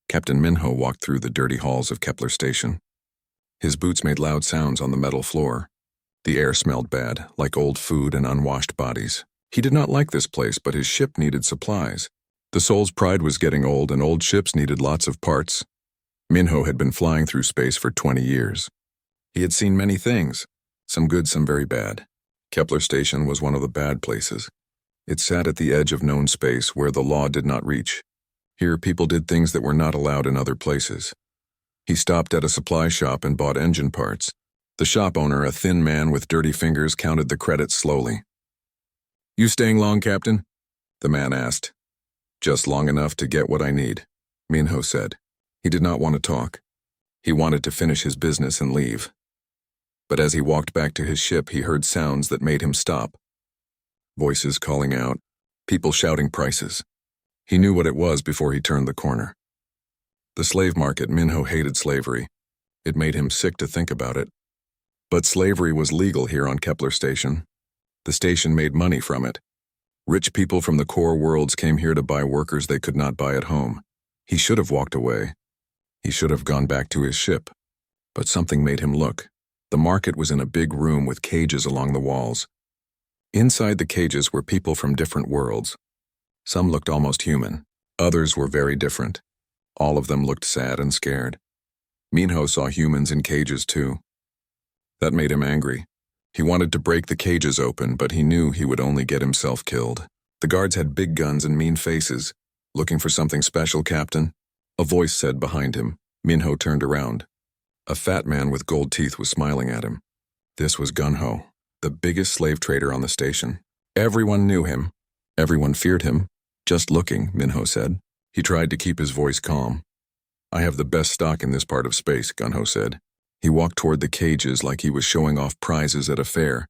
Captain Minho walked through the dirty halls of Kepler Station. His boots made loud sounds on the metal floor. The air smelled bad, like old food and unwashed bodies. He did not like this place, but his ship needed supplies. The Soul's Pride was getting old, and old ships needed lots of parts. Minho had been flying through space for 20 years. He had seen many things, some good, some very bad. Kepler Station was one of the bad places. It sat at the edge of known space where the law did not reach. Here, people did things that were not allowed in other places. He stopped at a supply shop and bought engine parts. The shop owner, a thin man with dirty fingers, counted the credits slowly. "You staying long, Captain?" the man asked. "Just long enough to get what I need," Minho said. He did not want to talk. He wanted to finish his business and leave. But as he walked back to his ship, he heard sounds that made him stop. Voices calling out, people shouting prices. He knew what it was before he turned the corner. The slave market. Minho hated slavery. It made him sick to think about it. But slavery was legal here on Kepler Station. The station made money from it. Rich people from the core worlds came here to buy workers they could not buy at home. He should have walked away. He should have gone back to his ship. But something made him look. The market was in a big room with cages along the walls. Inside the cages were people from different worlds. Some looked almost human. Others were very different. All of them looked sad and scared. Minho saw humans in cages too. That made him angry. He wanted to break the cages open, but he knew he would only get himself killed. The guards had big guns and mean faces. "Looking for something special, Captain?" a voice said behind him. Minho turned around. A fat man with gold teeth was smiling at him. This was Gunho, the biggest slave trader on the station. Everyone knew him. Everyone feared him. "Just looking," Minho said. He tried to keep his voice calm. "I have the best stock in this part of space," Gunho said. He walked toward the cages like he was showing off prizes at a fair.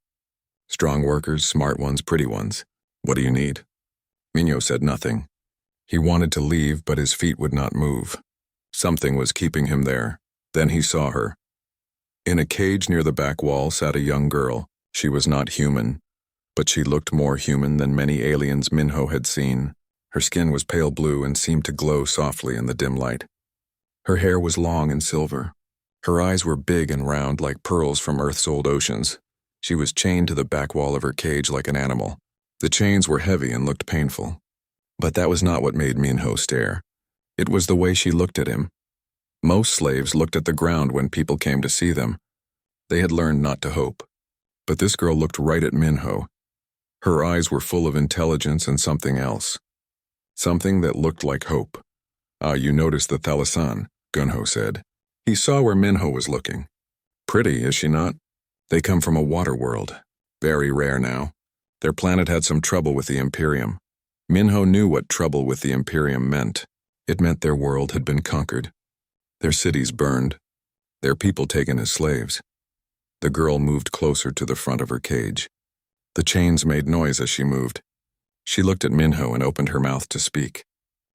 "Strong workers, smart ones, pretty ones. What do you need?" Minho said nothing. He wanted to leave, but his feet would not move. Something was keeping him there. Then he saw her. In a cage near the back wall sat a young girl. She was not human, but she looked more human than many aliens Minho had seen. Her skin was pale blue and seemed to glow softly in the dim light. Her hair was long and silver. Her eyes were big and round like pearls from Earth's old oceans. She was chained to the back wall of her cage like an animal. The chains were heavy and looked painful. But that was not what made Minho stare. It was the way she looked at him. Most slaves looked at the ground when people came to see them. They had learned not to hope. But this girl looked right at Minho. Her eyes were full of intelligence and something else. Something that looked like hope. "Ah, you noticed the Thalasan," Gunho said. He saw where Minho was looking. "Pretty, is she not? They come from a water world. Very rare now. Their planet had some trouble with the Imperium." Minho knew what trouble with the Imperium meant. It meant their world had been conquered. Their cities burned. Their people taken as slaves. The girl moved closer to the front of her cage. The chains made noise as she moved. She looked at Minho and opened her mouth to speak.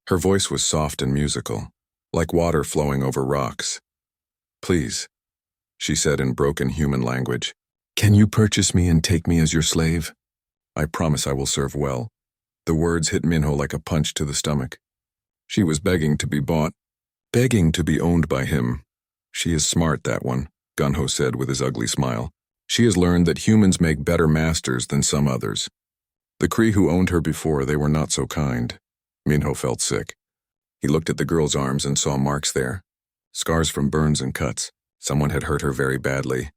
Her voice was soft and musical, like water flowing over rocks. "Please," she said in broken human language, "can you purchase me and take me as your slave? I promise I will serve well." The words hit Minho like a punch to the stomach. She was begging to be bought, begging to be owned by him. "She is smart, that one," Gunho said with his ugly smile. "She has learned that humans make better masters than some others. The Kree who owned her before, they were not so kind." Minho felt sick. He looked at the girl's arms and saw marks there. Scars from burns and cuts. Someone had hurt her very badly.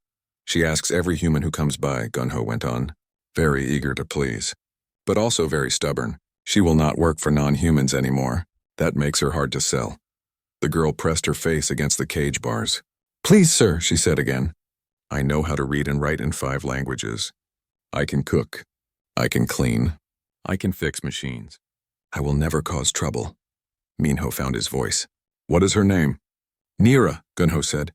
"She asks every human who comes by," Gunho went on, very eager to please, but also very stubborn. "She will not work for non-humans anymore. That makes her hard to sell." The girl pressed her face against the cage bars. "Please, sir," she said again. "I know how to read and write in 5 languages. I can cook. I can clean. I can fix machines. I will never cause trouble." Minho found his voice. "What is her name?" "Nira," Gunho said.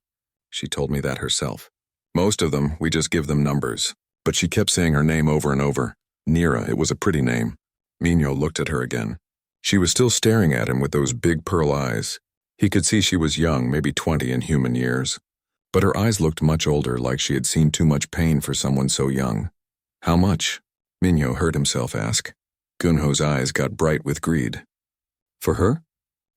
"She told me that herself. Most of them, we just give them numbers. But she kept saying her name over and over. Nira, it was a pretty name." Minho looked at her again. She was still staring at him with those big pearl eyes. He could see she was young, maybe 20 in human years. But her eyes looked much older, like she had seen too much pain for someone so young. "How much?" Minho heard himself ask. Gunho's eyes got bright with greed. "For her?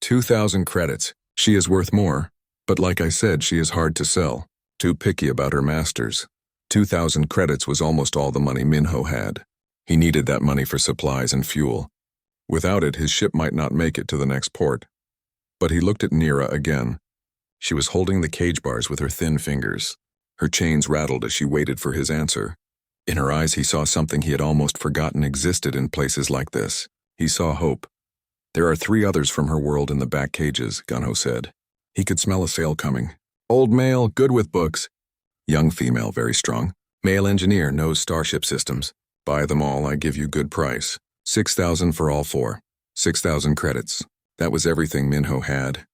2,000 credits. She is worth more, but like I said, she is hard to sell, too picky about her masters. 2,000 credits was almost all the money Minho had. He needed that money for supplies and fuel. Without it, his ship might not make it to the next port. But he looked at Nira again. She was holding the cage bars with her thin fingers. Her chains rattled as she waited for his answer. In her eyes, he saw something he had almost forgotten existed in places like this. He saw hope. There are 3 others from her world in the back cages, Gunho said. He could smell a sale coming. Old male, good with books. Young female, very strong. Male engineer, knows starship systems. Buy them all, I give you good price. 6,000 for all 4. 6,000 credits. That was everything Minho had.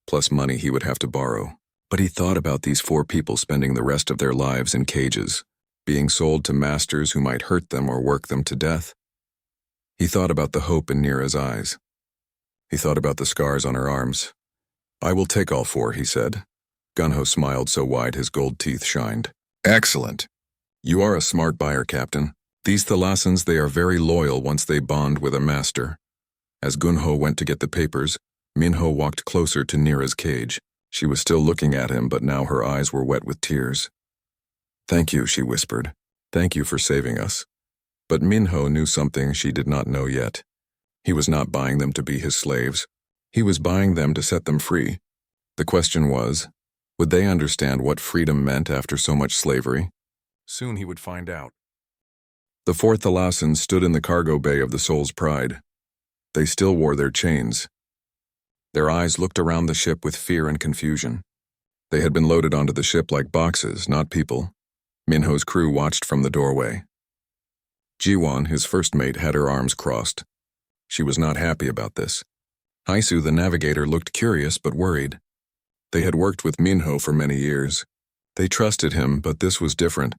Plus money he would have to borrow. But he thought about these 4 people spending the rest of their lives in cages, being sold to masters who might hurt them or work them to death. He thought about the hope in Nira's eyes. He thought about the scars on her arms. I will take all 4, he said. Gunho smiled so wide his gold teeth shined. Excellent. You are a smart buyer, Captain. These Thalassans, they are very loyal once they bond with a master. As Gunho went to get the papers, Minho walked closer to Nira's cage. She was still looking at him, but now her eyes were wet with tears. Thank you, she whispered. Thank you for saving us. But Minho knew something she did not know yet. He was not buying them to be his slaves. He was buying them to set them free. The question was, would they understand what freedom meant after so much slavery? Soon he would find out. The 4 Thalassans stood in the cargo bay of the Soul's Pride. They still wore their chains. Their eyes looked around the ship with fear and confusion. They had been loaded onto the ship like boxes, not people. Minho's crew watched from the doorway. Jiwon, his first mate, had her arms crossed. She was not happy about this. Haisu, the navigator, looked curious but worried. They had worked with Minho for many years. They trusted him, but this was different.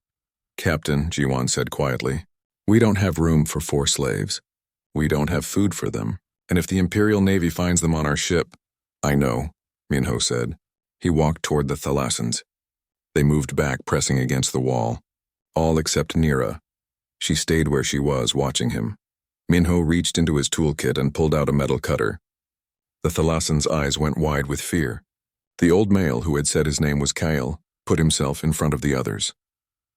Captain, Jiwon said quietly, we don't have room for 4 slaves. We don't have food for them, and if the Imperial Navy finds them on our ship— I know, Minho said. He walked toward the Thalassans. They moved back, pressing against the wall. All except Nira. She stayed where she was, watching him. Minho reached into his toolkit and pulled out a metal cutter. The Thalassans' eyes went wide with fear. The old male, who had said his name was Kyle, put himself in front of the others.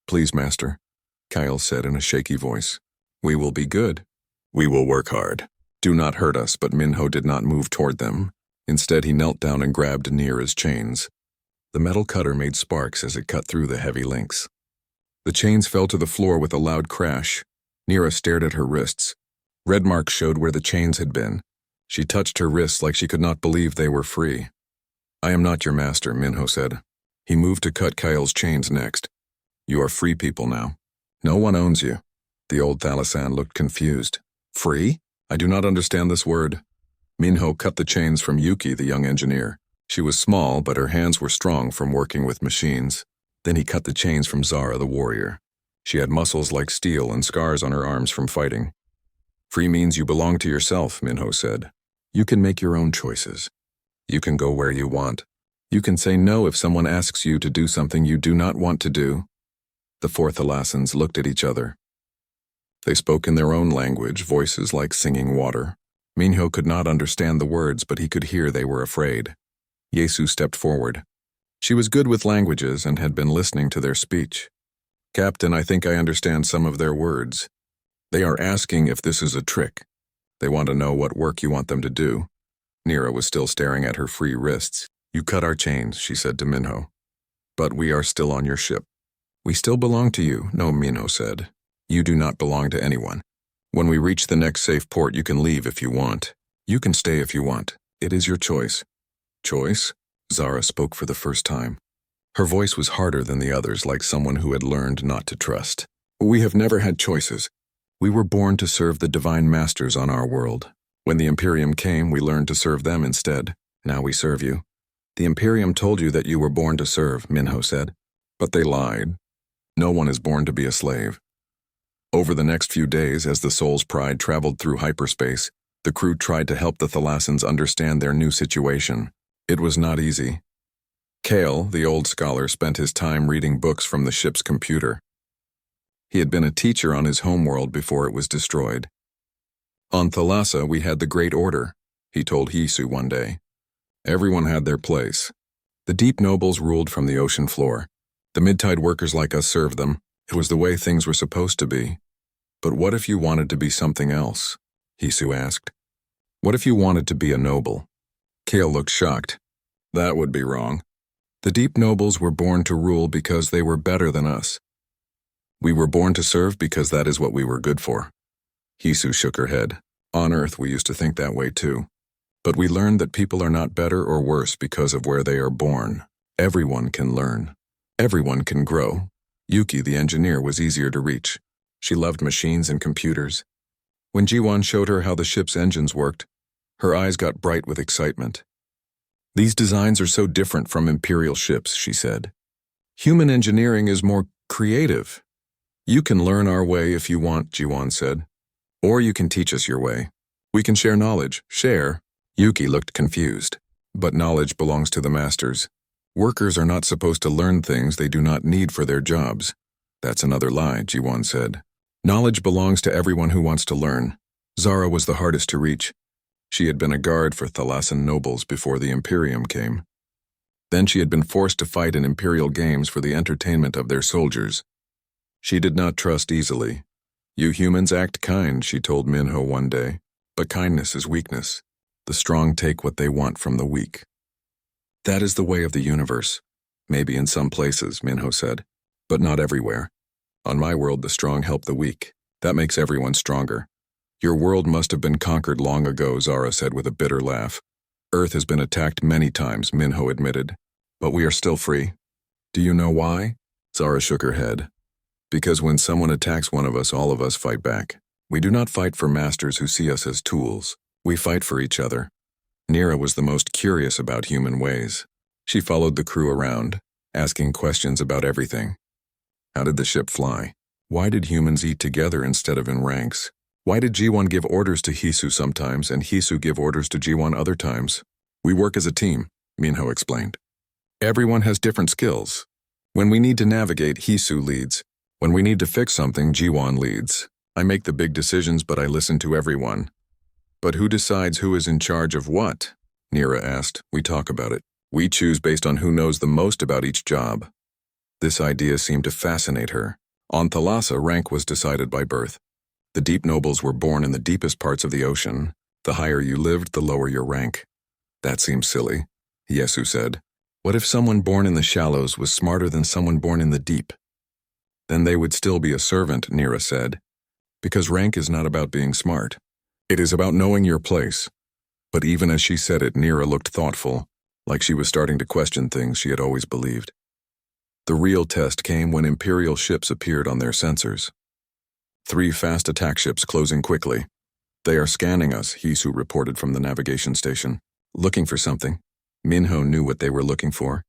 Please, Master, Kyle said in a shaky voice. We will be good. We will work hard. Do not hurt us, but Minho did not move toward them. Instead, he knelt down and grabbed Nira's chains. The metal cutter made sparks as it cut through the heavy links. The chains fell to the floor with a loud crash. Nira stared at her wrists. Red marks showed where the chains had been. She touched her wrists like she could not believe they were free. I am not your master, Minho said. He moved to cut Kyle's chains next. You are free people now. No one owns you. The old Thalassan looked confused. Free? I do not understand this word. Minho cut the chains from Yuki, the young engineer. She was small, but her hands were strong from working with machines. Then he cut the chains from Zara, the warrior. She had muscles like steel and scars on her arms from fighting. Free means you belong to yourself, Minho said. You can make your own choices. You can go where you want. You can say no if someone asks you to do something you do not want to do. The 4 Thalassans looked at each other. They spoke in their own language, voices like singing water. Minho could not understand the words, but he could hear they were afraid. Yesu stepped forward. She was good with languages and had been listening to their speech. Captain, I think I understand some of their words. They are asking if this is a trick. They want to know what work you want them to do. Nira was still staring at her free wrists. You cut our chains, she said to Minho. But we are still on your ship. We still belong to you, no, Minho said. You do not belong to anyone. When we reach the next safe port, you can leave if you want. You can stay if you want. It is your choice. Choice? Zara spoke for the first time. Her voice was harder than the others, like someone who had learned not to trust. We have never had choices. We were born to serve the divine masters on our world. When the Imperium came, we learned to serve them instead. Now we serve you. The Imperium told you that you were born to serve, Minho said. But they lied. No one is born to be a slave. Over the next few days, as the Soul's Pride traveled through hyperspace, the crew tried to help the Thalassans understand their new situation. It was not easy. Kale, the old scholar, spent his time reading books from the ship's computer. He had been a teacher on his homeworld before it was destroyed. On Thalassa, we had the Great Order, he told Hisu one day. Everyone had their place. The deep nobles ruled from the ocean floor. The mid-tide workers like us served them. It was the way things were supposed to be. But what if you wanted to be something else? Hisu asked. What if you wanted to be a noble? Kale looked shocked. That would be wrong. The deep nobles were born to rule because they were better than us. We were born to serve because that is what we were good for. Hisu shook her head. On Earth we used to think that way too. But we learned that people are not better or worse because of where they are born. Everyone can learn. Everyone can grow. Yuki, the engineer, was easier to reach. She loved machines and computers. When Jiwon showed her how the ship's engines worked, her eyes got bright with excitement. These designs are so different from Imperial ships, she said. Human engineering is more creative. You can learn our way if you want, Jiwon said. Or you can teach us your way. We can share knowledge. Share. Yuki looked confused. But knowledge belongs to the masters. Workers are not supposed to learn things they do not need for their jobs. That's another lie, Jiwon said. Knowledge belongs to everyone who wants to learn. Zara was the hardest to reach. She had been a guard for Thalassan nobles before the Imperium came. Then she had been forced to fight in Imperial games for the entertainment of their soldiers. She did not trust easily. You humans act kind, she told Minho one day, but kindness is weakness. The strong take what they want from the weak. That is the way of the universe. Maybe in some places, Minho said, but not everywhere. On my world, the strong help the weak. That makes everyone stronger. Your world must have been conquered long ago, Zara said with a bitter laugh. Earth has been attacked many times, Minho admitted, but we are still free. Do you know why? Zara shook her head. Because when someone attacks one of us, all of us fight back. We do not fight for masters who see us as tools. We fight for each other. Nira was the most curious about human ways. She followed the crew around, asking questions about everything. How did the ship fly? Why did humans eat together instead of in ranks? Why did Jiwon give orders to Hisu sometimes and Hisu give orders to Jiwon other times? We work as a team, Minho explained. Everyone has different skills. When we need to navigate, Hisu leads. When we need to fix something, Jiwon leads. I make the big decisions, but I listen to everyone. But who decides who is in charge of what? Nira asked. We talk about it. We choose based on who knows the most about each job. This idea seemed to fascinate her. On Thalassa, rank was decided by birth. The deep nobles were born in the deepest parts of the ocean. The higher you lived, the lower your rank. That seems silly, Yesu said. What if someone born in the shallows was smarter than someone born in the deep? Then they would still be a servant, Nira said. Because rank is not about being smart. It is about knowing your place. But even as she said it, Nira looked thoughtful, like she was starting to question things she had always believed. The real test came when Imperial ships appeared on their sensors. 3 fast attack ships closing quickly. They are scanning us, Hisu reported from the navigation station. Looking for something. Minho knew what they were looking for.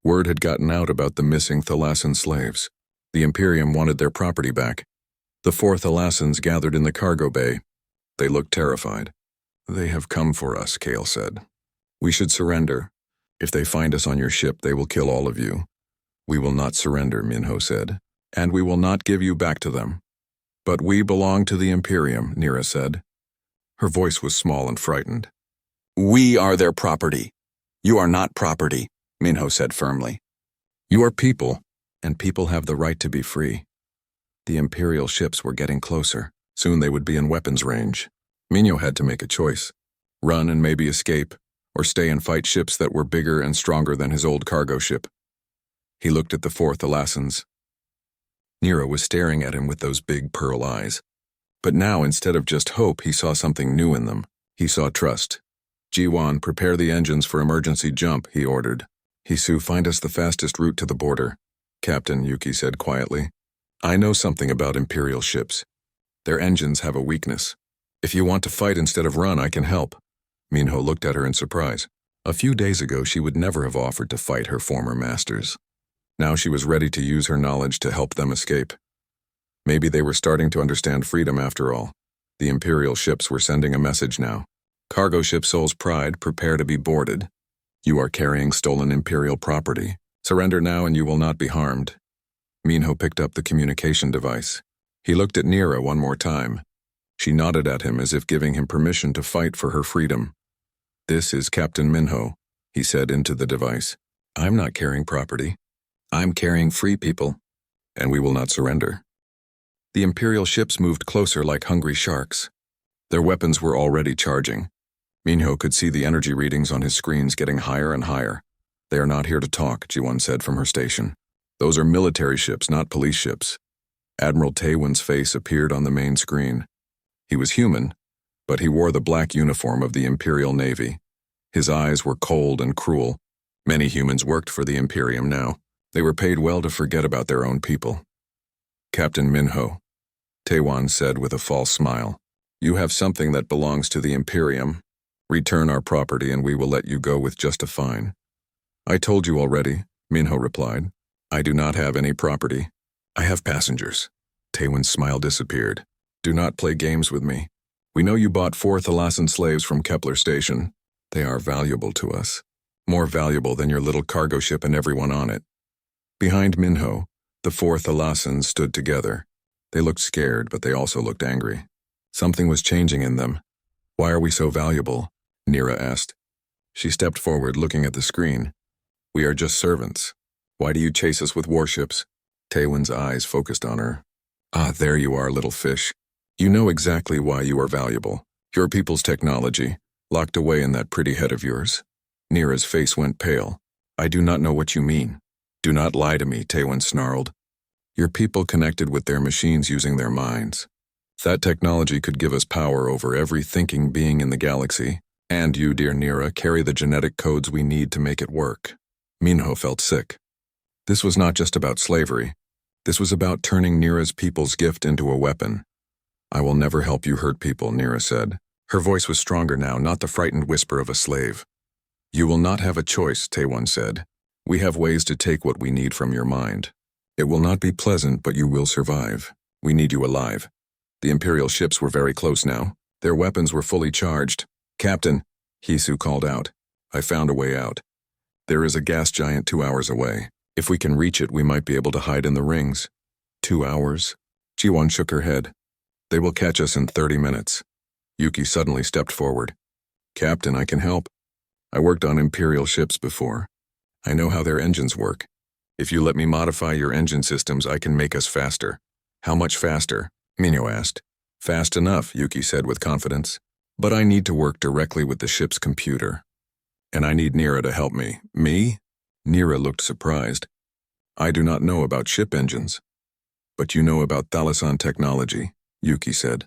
Word had gotten out about the missing Thalassan slaves. The Imperium wanted their property back. The 4 Thalassans gathered in the cargo bay. They looked terrified. They have come for us, Kale said. We should surrender. If they find us on your ship, they will kill all of you. We will not surrender, Minho said, and we will not give you back to them. But we belong to the Imperium, Nira said. Her voice was small and frightened. We are their property. You are not property, Minho said firmly. You are people, and people have the right to be free. The Imperial ships were getting closer. Soon they would be in weapons range. Minho had to make a choice. Run and maybe escape, or stay and fight ships that were bigger and stronger than his old cargo ship. He looked at the 4 Thalassans. Nira was staring at him with those big pearl eyes. But now, instead of just hope, he saw something new in them. He saw trust. Jiwon, prepare the engines for emergency jump, he ordered. Hisu, find us the fastest route to the border. Captain, Yuki said quietly. I know something about Imperial ships. Their engines have a weakness. If you want to fight instead of run, I can help. Minho looked at her in surprise. A few days ago, she would never have offered to fight her former masters. Now she was ready to use her knowledge to help them escape. Maybe they were starting to understand freedom after all. The Imperial ships were sending a message now. Cargo ship Soul's Pride, prepare to be boarded. You are carrying stolen Imperial property. Surrender now and you will not be harmed. Minho picked up the communication device. He looked at Nira one more time. She nodded at him as if giving him permission to fight for her freedom. This is Captain Minho. he said into the device. I'm not carrying property. I'm carrying free people, and we will not surrender. The Imperial ships moved closer like hungry sharks. Their weapons were already charging. Minho could see the energy readings on his screens getting higher and higher. They are not here to talk, Ji-won said from her station. Those are military ships, not police ships. Admiral Taewon's face appeared on the main screen. He was human, but he wore the black uniform of the Imperial Navy. His eyes were cold and cruel. Many humans worked for the Imperium now. They were paid well to forget about their own people. Captain Minho, Taewon said with a false smile. You have something that belongs to the Imperium. Return our property and we will let you go with just a fine. I told you already, Minho replied. I do not have any property. I have passengers. Taewon's smile disappeared. Do not play games with me. We know you bought 4 Thalassan slaves from Kepler Station. They are valuable to us. More valuable than your little cargo ship and everyone on it. Behind Minho, the 4 Thalassans stood together. They looked scared, but they also looked angry. Something was changing in them. Why are we so valuable? Nira asked. She stepped forward, looking at the screen. We are just servants. Why do you chase us with warships? Taewon's eyes focused on her. Ah, there you are, little fish. You know exactly why you are valuable. Your people's technology, locked away in that pretty head of yours. Nira's face went pale. I do not know what you mean. Do not lie to me, Taewon snarled. Your people connected with their machines using their minds. That technology could give us power over every thinking being in the galaxy, and you, dear Nira, carry the genetic codes we need to make it work. Minho felt sick. This was not just about slavery. This was about turning Nira's people's gift into a weapon. I will never help you hurt people, Nira said. Her voice was stronger now, not the frightened whisper of a slave. You will not have a choice, Taewon said. We have ways to take what we need from your mind. It will not be pleasant, but you will survive. We need you alive. The Imperial ships were very close now. Their weapons were fully charged. Captain, Hisu called out. I found a way out. There is a gas giant 2 hours away. If we can reach it, we might be able to hide in the rings. 2 hours? Ji-won shook her head. They will catch us in 30 minutes. Yuki suddenly stepped forward. Captain, I can help. I worked on Imperial ships before. I know how their engines work. If you let me modify your engine systems, I can make us faster. How much faster? Minho asked. Fast enough, Yuki said with confidence. But I need to work directly with the ship's computer. And I need Nira to help me. Me? Nira looked surprised. I do not know about ship engines. But you know about Thalassan technology, Yuki said.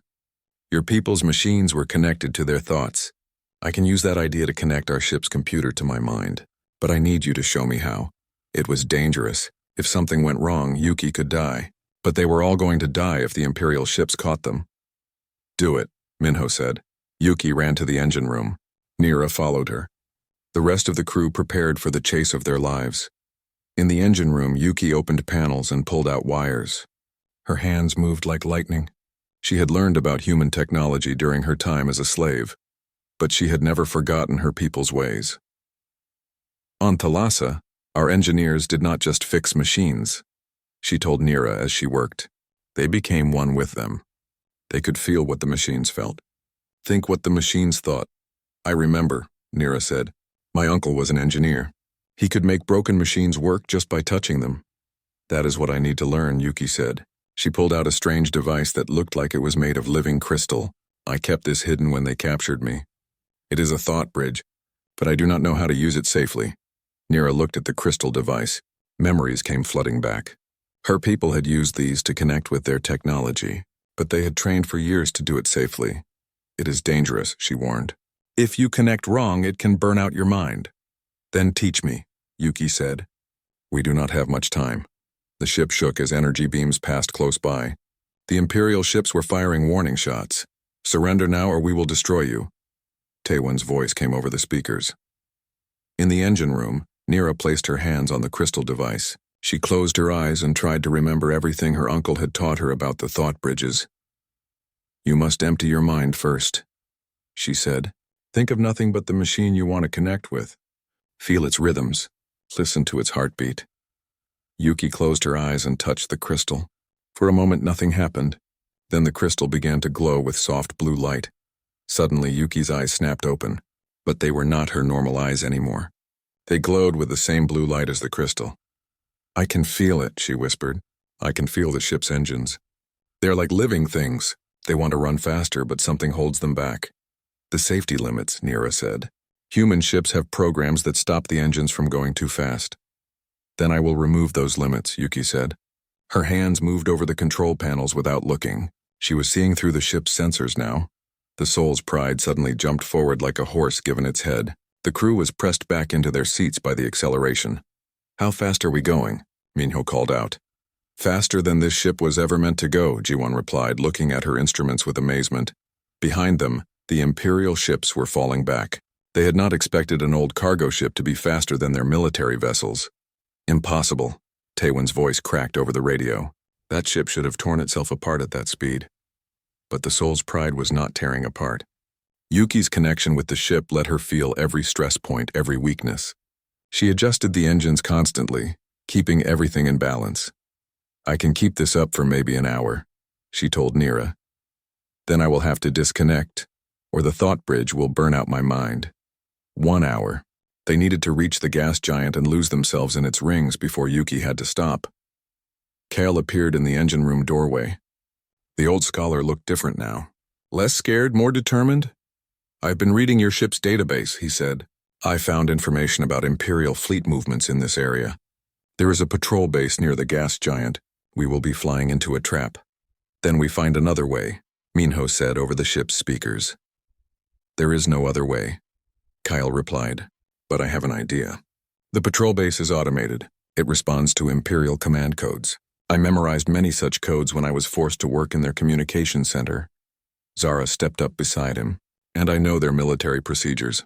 Your people's machines were connected to their thoughts. I can use that idea to connect our ship's computer to my mind. But I need you to show me how. It was dangerous. If something went wrong, Yuki could die. But they were all going to die if the Imperial ships caught them. Do it, Minho said. Yuki ran to the engine room. Nira followed her. The rest of the crew prepared for the chase of their lives. In the engine room, Yuki opened panels and pulled out wires. Her hands moved like lightning. She had learned about human technology during her time as a slave, but she had never forgotten her people's ways. On Thalassa, our engineers did not just fix machines, she told Nira as she worked. They became one with them. They could feel what the machines felt. Think what the machines thought. I remember, Nira said. My uncle was an engineer. He could make broken machines work just by touching them. That is what I need to learn, Yuki said. She pulled out a strange device that looked like it was made of living crystal. I kept this hidden when they captured me. It is a thought bridge, but I do not know how to use it safely. Nira looked at the crystal device. Memories came flooding back. Her people had used these to connect with their technology, but they had trained for years to do it safely. It is dangerous, she warned. If you connect wrong, it can burn out your mind. Then teach me, Yuki said. We do not have much time. The ship shook as energy beams passed close by. The Imperial ships were firing warning shots. Surrender now or we will destroy you. Taewon's voice came over the speakers. In the engine room, Nira placed her hands on the crystal device. She closed her eyes and tried to remember everything her uncle had taught her about the thought bridges. You must empty your mind first, she said. Think of nothing but the machine you want to connect with. Feel its rhythms. Listen to its heartbeat. Yuki closed her eyes and touched the crystal. For a moment nothing happened. Then the crystal began to glow with soft blue light. Suddenly Yuki's eyes snapped open, but they were not her normal eyes anymore. They glowed with the same blue light as the crystal. "I can feel it," she whispered. "I can feel the ship's engines. They're like living things. They want to run faster, but something holds them back." "The safety limits," Nira said. "Human ships have programs that stop the engines from going too fast." "Then I will remove those limits," Yuki said. Her hands moved over the control panels without looking. She was seeing through the ship's sensors now. The Soul's Pride suddenly jumped forward like a horse given its head. The crew was pressed back into their seats by the acceleration. "How fast are we going?" Minho called out. "Faster than this ship was ever meant to go," Ji-won replied, looking at her instruments with amazement. Behind them, the Imperial ships were falling back. They had not expected an old cargo ship to be faster than their military vessels. "Impossible," Taewon's voice cracked over the radio. That ship should have torn itself apart at that speed. But the Soul's Pride was not tearing apart. Yuki's connection with the ship let her feel every stress point, every weakness. She adjusted the engines constantly, keeping everything in balance. "I can keep this up for maybe an hour," she told Nira. "Then I will have to disconnect, or the thought bridge will burn out my mind." 1 hour. They needed to reach the gas giant and lose themselves in its rings before Yuki had to stop. Kale appeared in the engine room doorway. The old scholar looked different now. "Less scared, more determined?" "I've been reading your ship's database," he said. "I found information about Imperial fleet movements in this area. There is a patrol base near the gas giant. We will be flying into a trap. Then we find another way," Minho said over the ship's speakers. "There is no other way," Kyle replied. "But I have an idea. The patrol base is automated. It responds to Imperial command codes. I memorized many such codes when I was forced to work in their communication center." Zara stepped up beside him. "And I know their military procedures.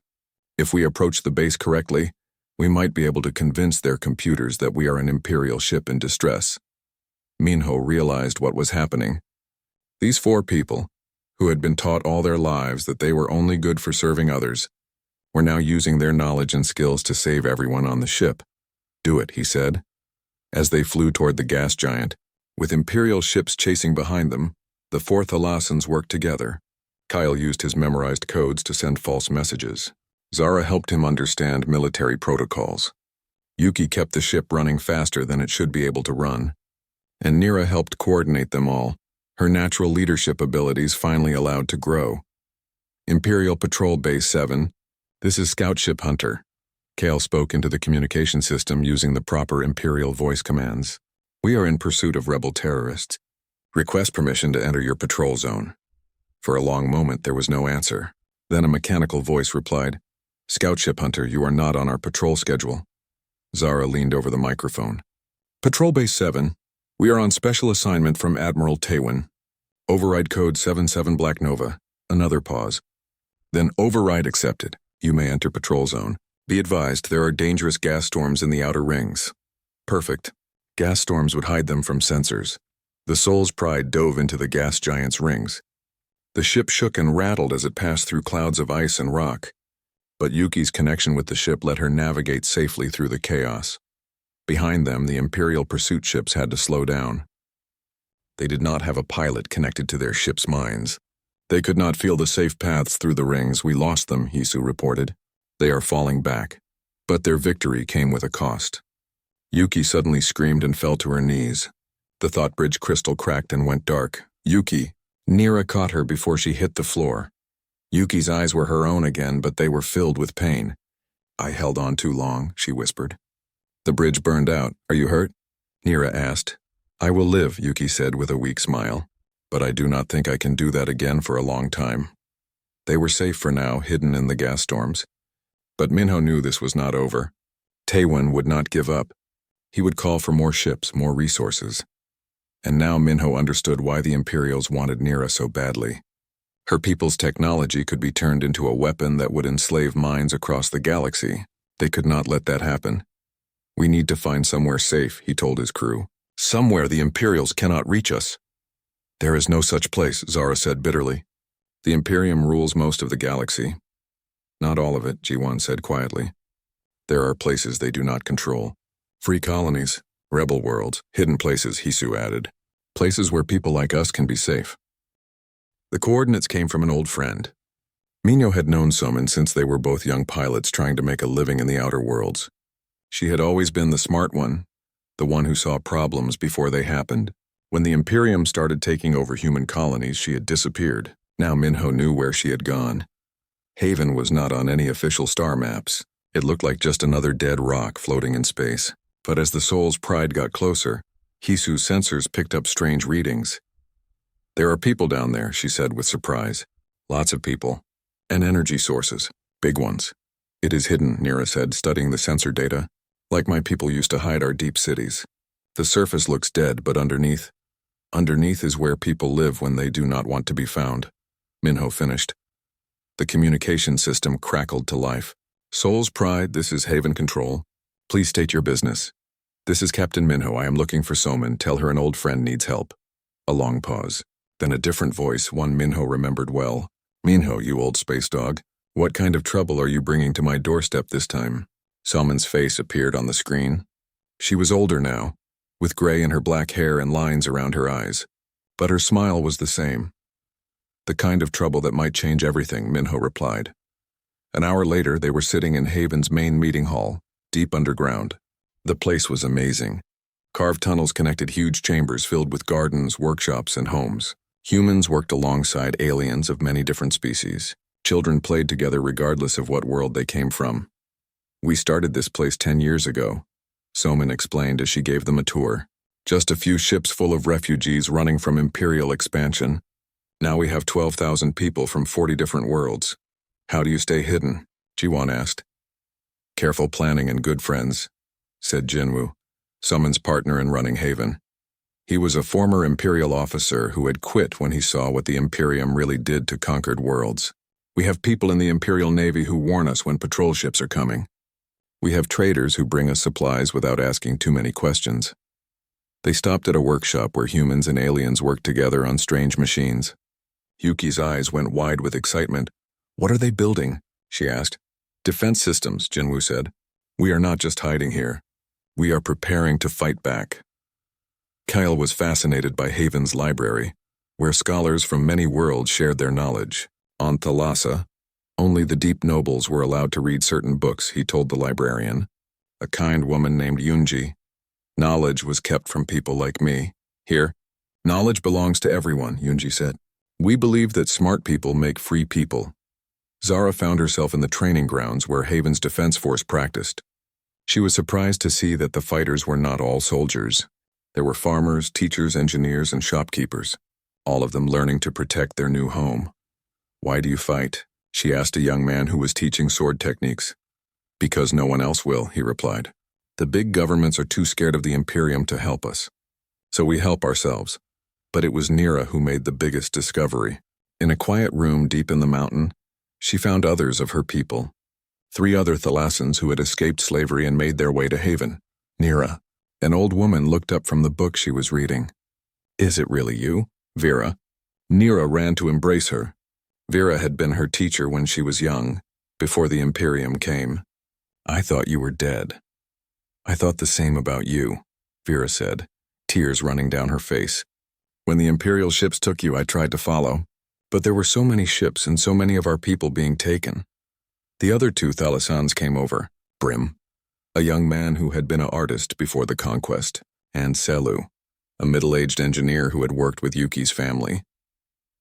If we approach the base correctly, we might be able to convince their computers that we are an Imperial ship in distress." Minho realized what was happening. These 4 people, who had been taught all their lives that they were only good for serving others, were now using their knowledge and skills to save everyone on the ship. "Do it," he said. As they flew toward the gas giant, with Imperial ships chasing behind them, the 4 Thalassans worked together. Kyle used his memorized codes to send false messages. Zara helped him understand military protocols. Yuki kept the ship running faster than it should be able to run. And Nira helped coordinate them all, her natural leadership abilities finally allowed to grow. "Imperial Patrol Base 7, this is Scout Ship Hunter." Kale spoke into the communication system using the proper Imperial voice commands. "We are in pursuit of rebel terrorists. Request permission to enter your patrol zone." For a long moment there was no answer. Then a mechanical voice replied, "Scout Ship Hunter, you are not on our patrol schedule." Zara leaned over the microphone. "Patrol Base 7, we are on special assignment from Admiral Taewon. Override code 77 Black Nova." Another pause. Then override accepted. You may enter patrol zone. Be advised, there are dangerous gas storms in the outer rings. Perfect. Gas storms would hide them from sensors. The Soul's Pride dove into the gas giant's rings. The ship shook and rattled as it passed through clouds of ice and rock. But Yuki's connection with the ship let her navigate safely through the chaos. Behind them, the Imperial pursuit ships had to slow down. They did not have a pilot connected to their ship's minds. "They could not feel the safe paths through the rings. We lost them," Hisu reported. "They are falling back." But their victory came with a cost. Yuki suddenly screamed and fell to her knees. The thought bridge crystal cracked and went dark. "Yuki!" Nira caught her before she hit the floor. Yuki's eyes were her own again, but they were filled with pain. "I held on too long," she whispered. "The bridge burned out. Are you hurt?" Nira asked. "I will live," Yuki said with a weak smile. "But I do not think I can do that again for a long time." They were safe for now, hidden in the gas storms. But Minho knew this was not over. Taewon would not give up. He would call for more ships, more resources. And now Minho understood why the Imperials wanted Nira so badly. Her people's technology could be turned into a weapon that would enslave minds across the galaxy. They could not let that happen. "We need to find somewhere safe," he told his crew. "Somewhere the Imperials cannot reach us." "There is no such place," Zara said bitterly. "The Imperium rules most of the galaxy." "Not all of it," Ji-won said quietly. "There are places they do not control. Free colonies, rebel worlds, hidden places," Hisu added. "Places where people like us can be safe." The coordinates came from an old friend. Minho had known Somin since they were both young pilots trying to make a living in the outer worlds. She had always been the smart one, the one who saw problems before they happened. When the Imperium started taking over human colonies, she had disappeared. Now Minho knew where she had gone. Haven was not on any official star maps. It looked like just another dead rock floating in space. But as the Soul's Pride got closer, Hisu's sensors picked up strange readings. "There are people down there," she said with surprise. "Lots of people. And energy sources. Big ones." "It is hidden," Nira said, studying the sensor data. "Like my people used to hide our deep cities. The surface looks dead, but underneath is where people live when they do not want to be found." Minho finished. The communication system crackled to life. "Soul's Pride, this is Haven Control. Please state your business." "This is Captain Minho. I am looking for Somin. Tell her an old friend needs help." A long pause. Then a different voice, one Minho remembered well. "Minho, you old space dog. What kind of trouble are you bringing to my doorstep this time?" Somin's face appeared on the screen. She was older now, with gray in her black hair and lines around her eyes. But her smile was the same. "The kind of trouble that might change everything," Minho replied. An hour later, they were sitting in Haven's main meeting hall, deep underground. The place was amazing. Carved tunnels connected huge chambers filled with gardens, workshops, and homes. Humans worked alongside aliens of many different species. Children played together regardless of what world they came from. "We started this place 10 years ago," Somin explained as she gave them a tour. "Just a few ships full of refugees running from Imperial expansion. Now we have 12,000 people from 40 different worlds." "How do you stay hidden?" Jiwon asked. "Careful planning and good friends," said Jinwoo, Somin's partner in running Haven. He was a former Imperial officer who had quit when he saw what the Imperium really did to conquered worlds. "We have people in the Imperial Navy who warn us when patrol ships are coming. We have traders who bring us supplies without asking too many questions." They stopped at a workshop where humans and aliens worked together on strange machines. Yuki's eyes went wide with excitement. "What are they building?" she asked. "Defense systems," Jinwoo said. "We are not just hiding here. We are preparing to fight back." Kyle was fascinated by Haven's library, where scholars from many worlds shared their knowledge. On Thalassa, only the deep nobles were allowed to read certain books, he told the librarian, a kind woman named Yunji. "Knowledge was kept from people like me. Here, knowledge belongs to everyone," Yunji said. "We believe that smart people make free people." Zara found herself in the training grounds where Haven's defense force practiced. She was surprised to see that the fighters were not all soldiers. There were farmers, teachers, engineers, and shopkeepers, all of them learning to protect their new home. "Why do you fight?" she asked a young man who was teaching sword techniques. "Because no one else will," he replied. "The big governments are too scared of the Imperium to help us. So we help ourselves." But it was Nira who made the biggest discovery. In a quiet room deep in the mountain, she found others of her people. 3 other Thalassans who had escaped slavery and made their way to Haven. "Nira." An old woman looked up from the book she was reading. "Is it really you, Vera?" Nira ran to embrace her. Vera had been her teacher when she was young, before the Imperium came. "I thought you were dead." "I thought the same about you," Vera said, tears running down her face. "When the Imperial ships took you, I tried to follow. But there were so many ships and so many of our people being taken." The other 2 Thalassans came over. Brim, a young man who had been an artist before the conquest, and Selu, a middle-aged engineer who had worked with Yuki's family.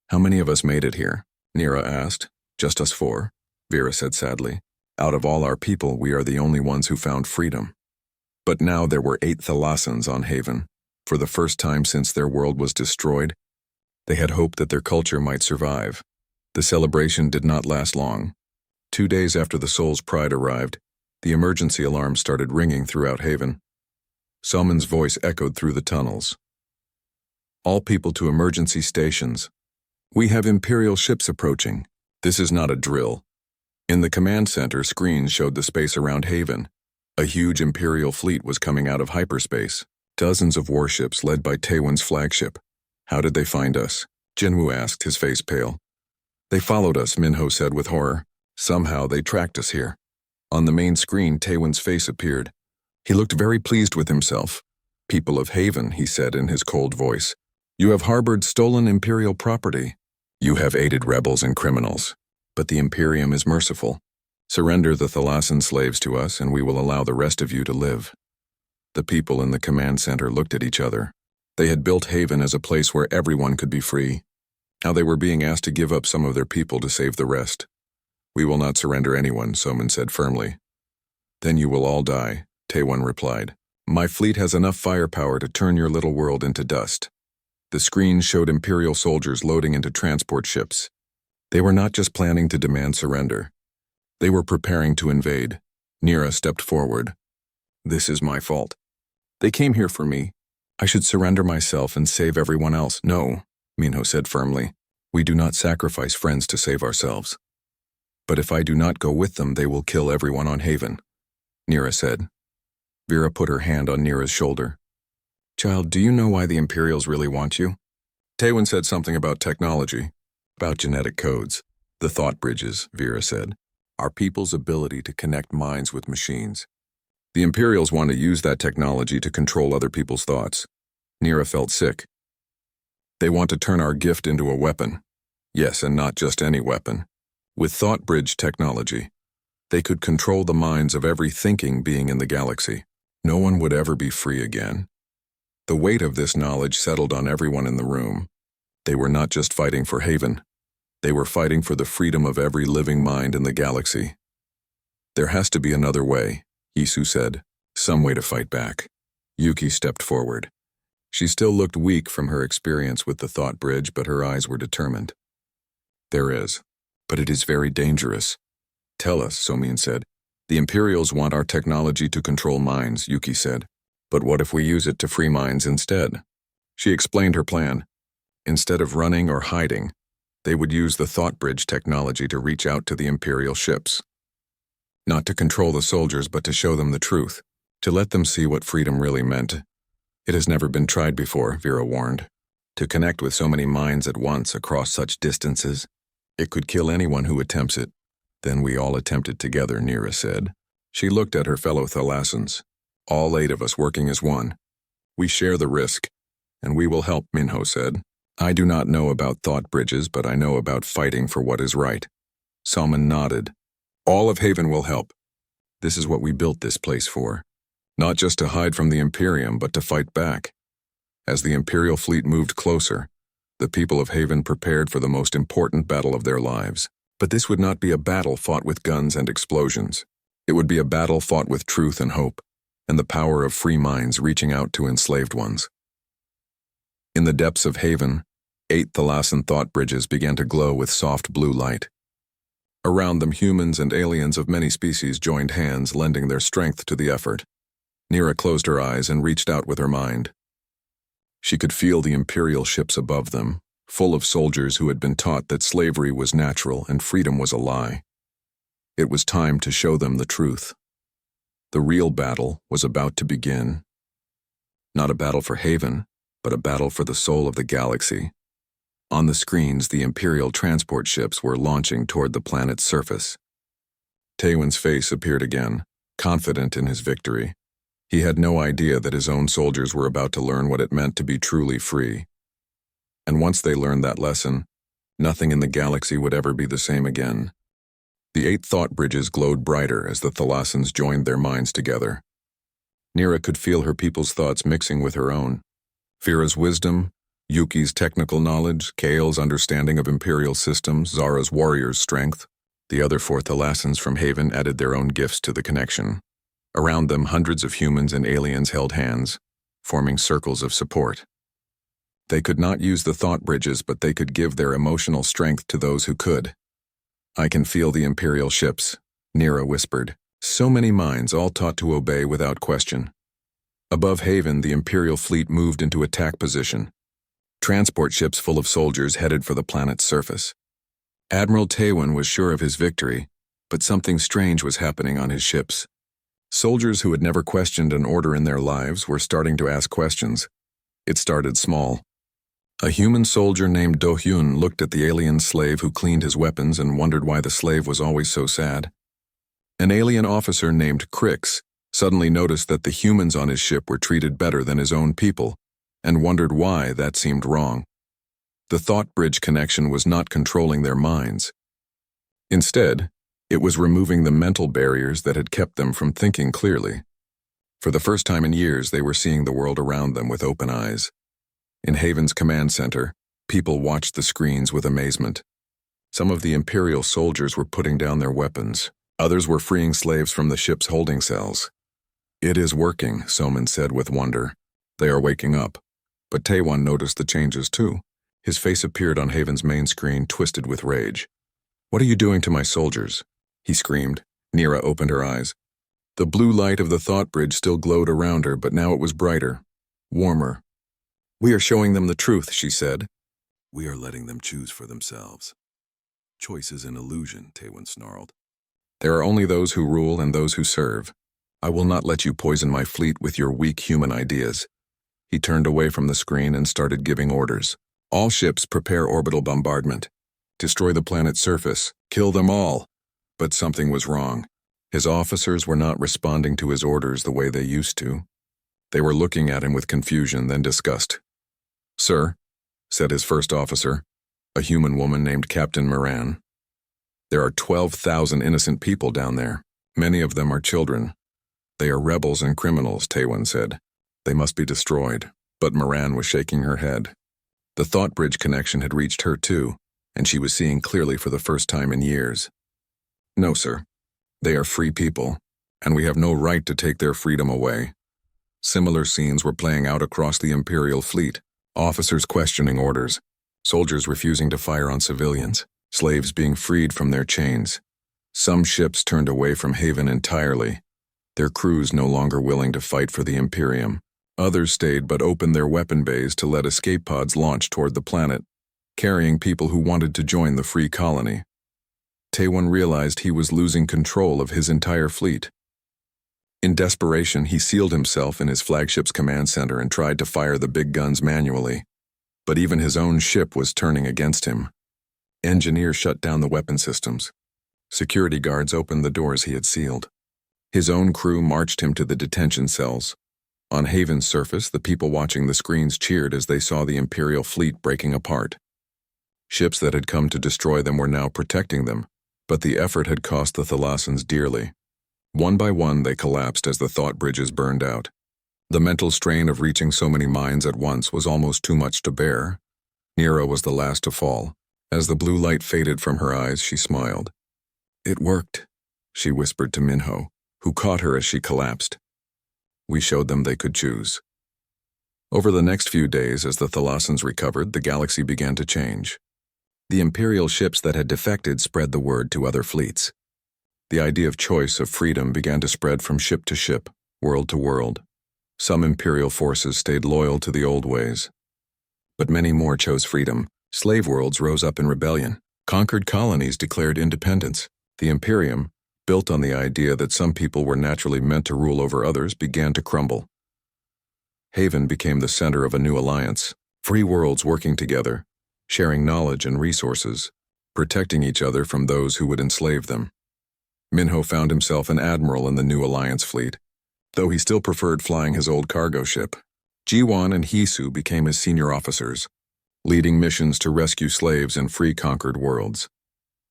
"How many of us made it here?" Nira asked. "Just us 4, Vera said sadly. "Out of all our people, we are the only ones who found freedom." But now there were 8 Thalassans on Haven. For the first time since their world was destroyed, they had hoped that their culture might survive. The celebration did not last long. 2 days after the Soul's Pride arrived, the emergency alarm started ringing throughout Haven. Somin's voice echoed through the tunnels. "All people to emergency stations. We have Imperial ships approaching. This is not a drill." In the command center, screens showed the space around Haven. A huge Imperial fleet was coming out of hyperspace. Dozens of warships led by Taewon's flagship. "How did they find us?" Jinwoo asked, his face pale. "They followed us," Minho said with horror. "Somehow they tracked us here." On the main screen, Taewon's face appeared. He looked very pleased with himself. "People of Haven," he said in his cold voice, "you have harbored stolen Imperial property. You have aided rebels and criminals. But the Imperium is merciful. Surrender the Thalassan slaves to us, and we will allow the rest of you to live. The people in the command center looked at each other. They had built Haven as a place where everyone could be free. Now they were being asked to give up some of their people to save the rest. We will not surrender anyone, Soman said firmly. Then you will all die, Taewon replied. My fleet has enough firepower to turn your little world into dust. The screen showed Imperial soldiers loading into transport ships. They were not just planning to demand surrender. They were preparing to invade. Nira stepped forward. This is my fault. They came here for me. I should surrender myself and save everyone else. No, Minho said firmly. We do not sacrifice friends to save ourselves. But if I do not go with them, they will kill everyone on Haven, Nira said. Vera put her hand on Nira's shoulder. Child, do you know why the Imperials really want you? Taewon said something about technology, about genetic codes. The thought bridges, Vera said, our people's ability to connect minds with machines. The Imperials want to use that technology to control other people's thoughts. Nira felt sick. They want to turn our gift into a weapon. Yes, and not just any weapon. With thought bridge technology, they could control the minds of every thinking being in the galaxy. No one would ever be free again. The weight of this knowledge settled on everyone in the room. They were not just fighting for Haven. They were fighting for the freedom of every living mind in the galaxy. There has to be another way, Isu said. Some way to fight back. Yuki stepped forward. She still looked weak from her experience with the thought bridge, but her eyes were determined. There is, but it is very dangerous. Tell us, Somin said. The Imperials want our technology to control minds, Yuki said. But what if we use it to free minds instead? She explained her plan. Instead of running or hiding, they would use the thought bridge technology to reach out to the Imperial ships. Not to control the soldiers, but to show them the truth, to let them see what freedom really meant. It has never been tried before, Vera warned. To connect with so many minds at once across such distances, it could kill anyone who attempts it. Then we all attempt it together, Nira said. She looked at her fellow Thalassans. All 8 of us working as one. We share the risk, and we will help, Minho said. I do not know about thought bridges, but I know about fighting for what is right. Salman nodded. All of Haven will help. This is what we built this place for. Not just to hide from the Imperium, but to fight back. As the Imperial fleet moved closer, the people of Haven prepared for the most important battle of their lives. But this would not be a battle fought with guns and explosions. It would be a battle fought with truth and hope, and the power of free minds reaching out to enslaved ones. In the depths of Haven, 8 Thalassan thought bridges began to glow with soft blue light. Around them, humans and aliens of many species joined hands, lending their strength to the effort. Nira closed her eyes and reached out with her mind. She could feel the Imperial ships above them, full of soldiers who had been taught that slavery was natural and freedom was a lie. It was time to show them the truth. The real battle was about to begin. Not a battle for Haven, but a battle for the soul of the galaxy. On the screens, the Imperial transport ships were launching toward the planet's surface. Taewon's face appeared again, confident in his victory. He had no idea that his own soldiers were about to learn what it meant to be truly free. And once they learned that lesson, nothing in the galaxy would ever be the same again. The 8 thought bridges glowed brighter as the Thalassans joined their minds together. Nira could feel her people's thoughts mixing with her own. Vera's wisdom, Yuki's technical knowledge, Kael's understanding of Imperial systems, Zara's warrior's strength. The other 4 Thalassans from Haven added their own gifts to the connection. Around them, hundreds of humans and aliens held hands, forming circles of support. They could not use the thought bridges, but they could give their emotional strength to those who could. I can feel the Imperial ships, Nira whispered. So many minds, all taught to obey without question. Above Haven, the Imperial fleet moved into attack position. Transport ships full of soldiers headed for the planet's surface. Admiral Taewon was sure of his victory, but something strange was happening on his ships. Soldiers who had never questioned an order in their lives were starting to ask questions. It started small. A human soldier named Do-hyun looked at the alien slave who cleaned his weapons and wondered why the slave was always so sad. An alien officer named Crix suddenly noticed that the humans on his ship were treated better than his own people, and wondered why that seemed wrong. The thought bridge connection was not controlling their minds. Instead, it was removing the mental barriers that had kept them from thinking clearly. For the first time in years, they were seeing the world around them with open eyes. In Haven's command center, people watched the screens with amazement. Some of the Imperial soldiers were putting down their weapons. Others were freeing slaves from the ship's holding cells. "It is working," Soman said with wonder. "They are waking up." But Taewon noticed the changes too. His face appeared on Haven's main screen, twisted with rage. "What are you doing to my soldiers?" he screamed. Nira opened her eyes. The blue light of the thought bridge still glowed around her, but now it was brighter, warmer. "We are showing them the truth," she said. "We are letting them choose for themselves." "Choice is an illusion," Taewon snarled. "There are only those who rule and those who serve. I will not let you poison my fleet with your weak human ideas." He turned away from the screen and started giving orders. "All ships prepare orbital bombardment. Destroy the planet's surface. Kill them all." But something was wrong. His officers were not responding to his orders the way they used to. They were looking at him with confusion, then disgust. "Sir," said his first officer, a human woman named Captain Moran. "There are 12,000 innocent people down there. Many of them are children." "They are rebels and criminals," Taewon said. "They must be destroyed." But Moran was shaking her head. The thought bridge connection had reached her too, and she was seeing clearly for the first time in years. "No, sir. They are free people, and we have no right to take their freedom away." Similar scenes were playing out across the Imperial fleet. Officers questioning orders, soldiers refusing to fire on civilians, slaves being freed from their chains. Some ships turned away from Haven entirely, their crews no longer willing to fight for the Imperium. Others stayed but opened their weapon bays to let escape pods launch toward the planet, carrying people who wanted to join the free colony. Taewon realized he was losing control of his entire fleet. In desperation, he sealed himself in his flagship's command center and tried to fire the big guns manually. But even his own ship was turning against him. Engineers shut down the weapon systems. Security guards opened the doors he had sealed. His own crew marched him to the detention cells. On Haven's surface, the people watching the screens cheered as they saw the Imperial fleet breaking apart. Ships that had come to destroy them were now protecting them, but the effort had cost the Thalassans dearly. One by one, they collapsed as the thought bridges burned out. The mental strain of reaching so many minds at once was almost too much to bear. Nira was the last to fall. As the blue light faded from her eyes, she smiled. "It worked," she whispered to Minho, who caught her as she collapsed. "We showed them they could choose." Over the next few days, as the Thalassans recovered, the galaxy began to change. The Imperial ships that had defected spread the word to other fleets. The idea of choice, of freedom, began to spread from ship to ship, world to world. Some Imperial forces stayed loyal to the old ways. But many more chose freedom. Slave worlds rose up in rebellion. Conquered colonies declared independence. The Imperium, built on the idea that some people were naturally meant to rule over others, began to crumble. Haven became the center of a new alliance. Free worlds working together, sharing knowledge and resources, protecting each other from those who would enslave them. Minho found himself an admiral in the new alliance fleet, though he still preferred flying his old cargo ship. Jiwon and Hisu became his senior officers, leading missions to rescue slaves in free conquered worlds.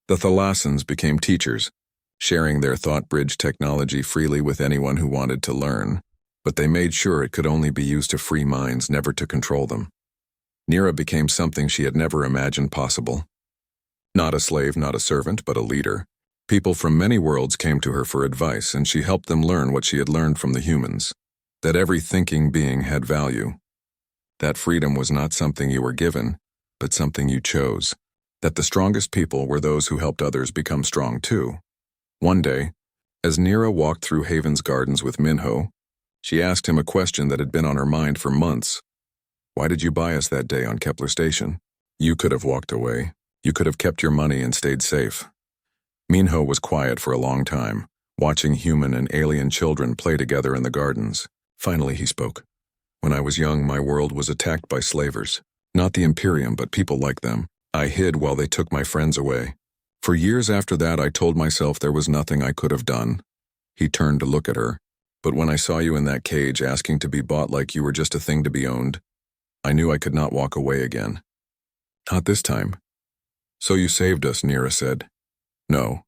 The Thalassans became teachers, sharing their thought bridge technology freely with anyone who wanted to learn, but they made sure it could only be used to free minds, never to control them. Nira became something she had never imagined possible. Not a slave, not a servant, but a leader. People from many worlds came to her for advice, and she helped them learn what she had learned from the humans, that every thinking being had value. That freedom was not something you were given, but something you chose. That the strongest people were those who helped others become strong too. One day, as Nira walked through Haven's gardens with Minho, she asked him a question that had been on her mind for months. "Why did you buy us that day on Kepler Station? You could have walked away. You could have kept your money and stayed safe." Minho was quiet for a long time, watching human and alien children play together in the gardens. Finally he spoke. "When I was young, my world was attacked by slavers. Not the Imperium, but people like them. I hid while they took my friends away. For years after that, I told myself there was nothing I could have done." He turned to look at her. "But when I saw you in that cage asking to be bought like you were just a thing to be owned, I knew I could not walk away again." "Not this time." "So you saved us," Nira said. No,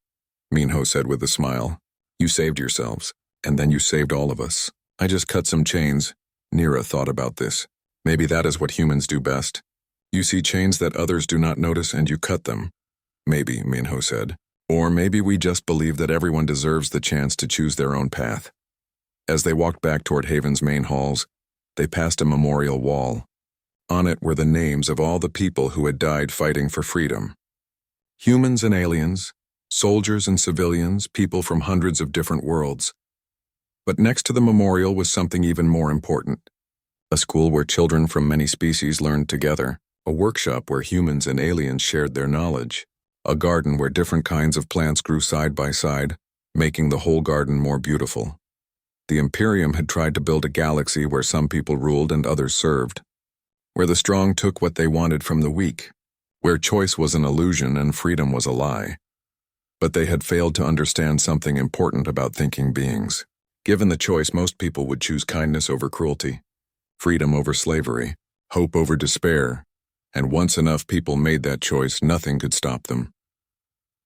Minho said with a smile. You saved yourselves, and then you saved all of us. I just cut some chains. Nira thought about this. Maybe that is what humans do best. You see chains that others do not notice and you cut them. Maybe, Minho said. Or maybe we just believe that everyone deserves the chance to choose their own path. As they walked back toward Haven's main halls, they passed a memorial wall. On it were the names of all the people who had died fighting for freedom. Humans and aliens, soldiers and civilians, people from hundreds of different worlds. But next to the memorial was something even more important. A school where children from many species learned together, a workshop where humans and aliens shared their knowledge, a garden where different kinds of plants grew side by side, making the whole garden more beautiful. The Imperium had tried to build a galaxy where some people ruled and others served, where the strong took what they wanted from the weak, where choice was an illusion and freedom was a lie. But they had failed to understand something important about thinking beings. Given the choice, most people would choose kindness over cruelty, freedom over slavery, hope over despair, and once enough people made that choice, nothing could stop them.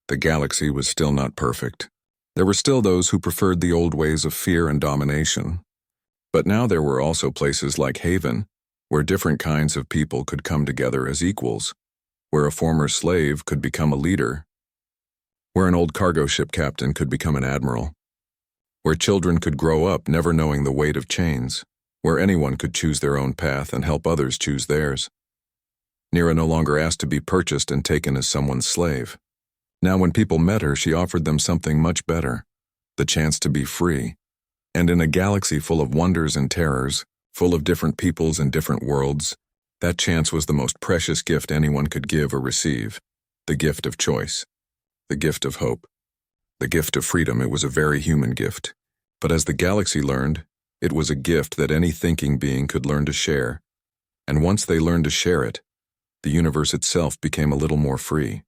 The galaxy was still not perfect. There were still those who preferred the old ways of fear and domination. But now there were also places like Haven, where different kinds of people could come together as equals, where a former slave could become a leader, where an old cargo ship captain could become an admiral, where children could grow up never knowing the weight of chains, where anyone could choose their own path and help others choose theirs. Nira no longer asked to be purchased and taken as someone's slave. Now when people met her, she offered them something much better, the chance to be free. And in a galaxy full of wonders and terrors, full of different peoples and different worlds, that chance was the most precious gift anyone could give or receive, the gift of choice, the gift of hope, the gift of freedom. It was a very human gift. But as the galaxy learned, it was a gift that any thinking being could learn to share. And once they learned to share it, the universe itself became a little more free.